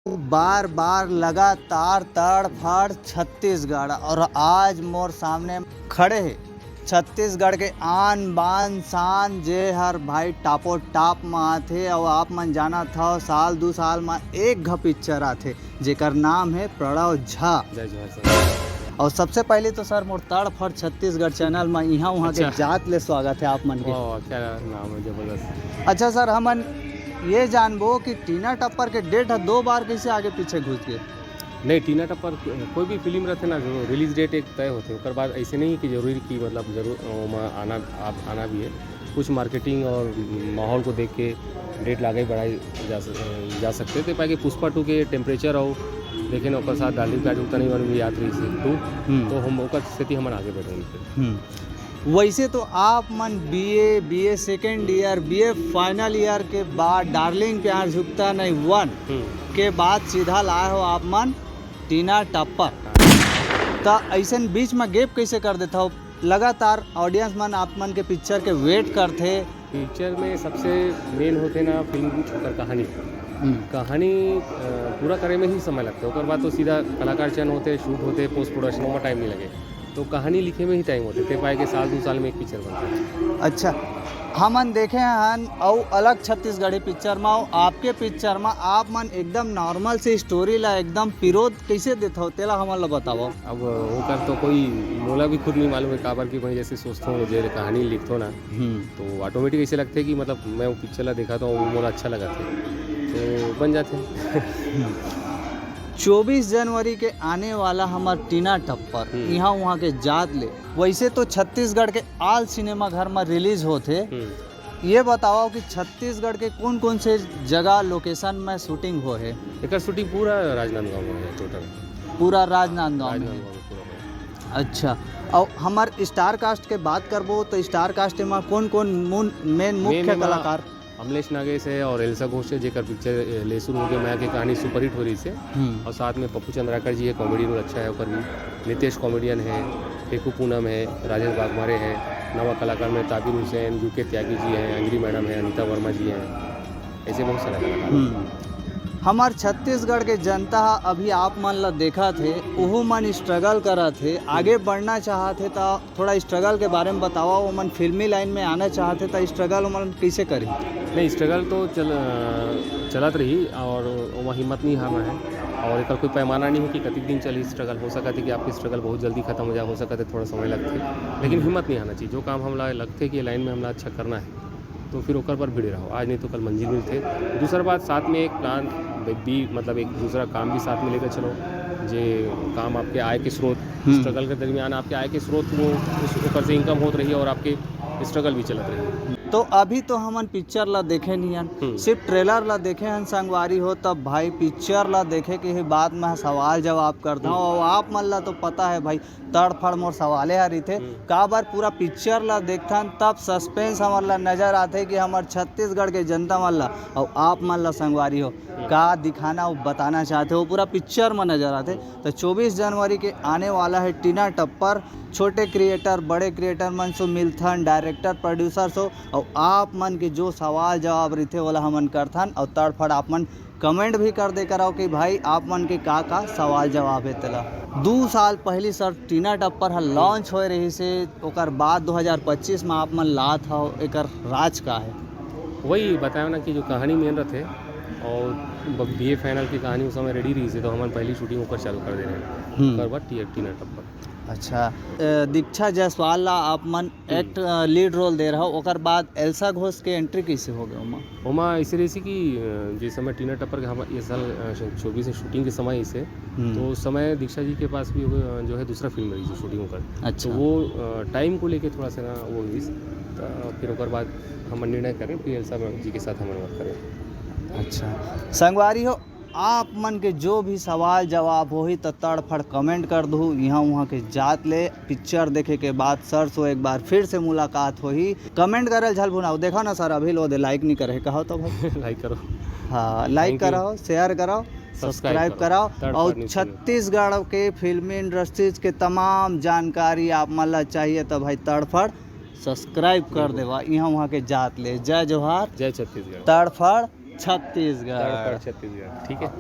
बार बार लगातार तड़फड़ छत्तीसगढ़ और आज मोर सामने खड़े है छत्तीसगढ़ के आन बान शान जे हर भाई टापो टाप में आथे और आप मन जाना था साल 2 साल में एक घ पिक्चर आथे जेकर नाम है प्रणव झा। जय जोहार सर। और सबसे पहले तो सर मोर तड़फड़ छत्तीसगढ़ चैनल में यहाँ वहाँ के जात ले स्वागत है आप मन के। क्या नाम है, जबरदस्त। अच्छा सर, हमन ये जानबो कि टीना टप्पर के डेट 2 बार कैसे आगे पीछे घुस गए। नहीं, टीना टप्पर कोई भी फिल्म रहते ना जो रिलीज डेट एक तय होते ओकर बाद ऐसे नहीं कि जरूरी कि मतलब जरूर आना भी है। कुछ मार्केटिंग और माहौल को देख के डेट लागे बढ़ाई जा सकते थे। पाए पुष्पा 2 के टेम्परेचर और देखें ओकर साथ डार्लिंग प्यार उतना नहीं भी याद रही से 2 तो हम ओकर स्थिति हमारे आगे बढ़ेंगे। वैसे तो आप मन BA second year BA final year के बाद डार्लिंग प्यार झुकता नहीं 1 के बाद सीधा लाए हो आप मन टीना टप्पर। तो ऐसे बीच में गैप कैसे कर देता हो? लगातार ऑडियंस मन आप मन के पिक्चर के वेट करते। पिक्चर में सबसे मेन होते ना फिल्म और कहानी पूरा करे में ही समय लगता है। और बाद तो सीधा कलाकार चयन होते, शूट होते, पोस्ट प्रोडक्शन में टाइम नहीं लगे। तो कहानी लिखे में ही टाइम होते थे। पाए के साल 2 साल में एक पिक्चर बनता है। अच्छा, हमन देखे हैं और अलग छत्तीसगढ़ी पिक्चर में आपके पिक्चर में आप मन एकदम नॉर्मल से स्टोरी ला एकदम पिरोध कैसे देता हो तेला हमन ला बताओ। अब वो कर तो कोई मोला भी खुद नहीं मालूम है काबर की भाई जैसे सोचता हूँ जो कहानी लिखता हूँ ना तो ऑटोमेटिक ऐसे लगता है कि मतलब मैं वो पिक्चर ला देखा तो मोला अच्छा लगा था तो बन जाते। 24 जनवरी के आने वाला हमार टीना टप्पर यहाँ वहाँ के जात ले वैसे तो छत्तीसगढ़ के आल सिनेमा घर में रिलीज होते। ये बताओ कि छत्तीसगढ़ के कौन कौन से जगह लोकेशन में शूटिंग हो है? एक शूटिंग पूरा राजनांदगांव में है टोटल। पूरा राजनांदगांव में। अच्छा, और हमार स्टार कास्ट के बात करबो तो स्टार कास्ट में कौन कौन मेन मुख्य कलाकार? अमलेश नागेश है और एल्सा घोष है जेकर पिक्चर लेसुर हो गया माया की कहानी सुपरहिट हो रही से। और साथ में पप्पू चंद्राकर जी है, कॉमेडी रोल अच्छा है ऊपर भी। नितेश कॉमेडियन है, फेकू पूनम है, राजेश बागमारे हैं, नवा कलाकार में ताबिर हुसैन, यूके त्यागी जी हैं, अंग्री मैडम है, अनिता वर्मा जी हैं, ऐसे बहुत सारे कलाकार। हमार छत्तीसगढ़ के जनता अभी आप मन ला देखा थे वह मन स्ट्रगल करा थे, आगे बढ़ना चाहते तो थोड़ा स्ट्रगल के बारे में बताओ। वो मन फिल्मी लाइन में आना चाहते तो स्ट्रगल मन कैसे करी? नहीं, स्ट्रगल तो चलत रही और वहाँ हिम्मत नहीं हारना है। और एक कोई पैमाना नहीं है कि कतने दिन चली स्ट्रगल। हो सकता है कि आपकी स्ट्रगल बहुत जल्दी खत्म हो जाए, हो सकता है थोड़ा समय लगते, लेकिन हिम्मत नहीं आना चाहिए। जो काम हमला लगते कि लाइन में हमला अच्छा करना है तो फिर ओकर पर भिड़े रहो, आज नहीं तो कल मंजिल मिलते। दूसरा बात साथ में एक प्लान भी मतलब एक दूसरा काम भी साथ में लेकर चलो जे काम आपके आय के स्रोत स्ट्रगल के दरमियान आपके आय के स्रोत वो उस ऊपर से इनकम होत रही है और आपके स्ट्रगल भी चलत रही है। तो अभी तो हमन पिक्चर ला देखे नहीं हन, सिर्फ ट्रेलर ला देखे हन संगवारी हो। तब भाई पिक्चर ला देखे के ही बाद में सवाल जवाब करता हूँ और आप मन ला तो पता है भाई तड़फड़ मोर सवाले हरी थे का बार पूरा पिक्चर ला देखथन तब सस्पेंस हमार ला नजर आते कि हमार छत्तीसगढ़ के जनता मन ला और आप मन ला संगवारी हो का दिखाना वो बताना चाहते हो पूरा पिक्चर में नजर आते। तो 24 जनवरी के आने वाला है टीना टप्पर। छोटे क्रिएटर बड़े क्रिएटर मन से मिलथन, डायरेक्टर प्रोड्यूसर सो और आप मन के जो सवाल जवाब रहते वाला हमन करथन और तड़फड़ आप मन कमेंट भी कर दे कराओ कि भाई आप मन के का सवाल जवाब है तेला। 2 साल पहले सर टीना टप्पर हा लॉन्च हो रही से ओकर बाद 2025 में आप मन ला था एकर राज का है? वही बताया ना कि जो कहानी मेन रहते और बीए फाइनल की कहानी उस समय रेडी रही थी तो हम पहली शूटिंग ऊपर चालू कर दे रहे हैं। ओकर बाद टीना टप्पर। अच्छा, दीक्षा जायसवाल ला आप मन एक्ट लीड रोल दे रहा हो ओकर बाद एल्सा घोष के एंट्री कैसे हो गया? ओमा ऐसे रही कि जिस समय टीना टप्पर के हम ये साल 24 से शूटिंग के समय इसे तो उस समय दीक्षा जी के पास भी जो है दूसरा फिल्म रही जो शूटिंग कर। अच्छा, तो वो टाइम को लेके थोड़ा सा ना वो हुई तो फिर ओकर बाद हम निर्णय करें फिर एल्सा जी के साथ हम वर्क करें। अच्छा, संगवारी हो आप मन के जो भी सवाल जवाब हो ही तो तड़फड़ कमेंट कर दो। यहाँ वहाँ के जात ले पिक्चर देखे के बाद सर से एक बार फिर से मुलाकात हो ही कमेंट करे झल भुनाओ। देखो ना सर अभी लो दे लाइक नहीं करे कहो तो भाई लाइक करो। हाँ, लाइक कराओ, शेयर कराओ, सब्सक्राइब कराओ और छत्तीसगढ़ के फिल्मी इंडस्ट्रीज के तमाम जानकारी आप मन ला चाहिए तो भाई तड़फड़ सब्सक्राइब कर देवा। यहाँ वहाँ के जात ले। जय जोहार, जय छत्तीसगढ़, तड़फड़ छत्तीसगढ़। छत्तीसगढ़, ठीक है।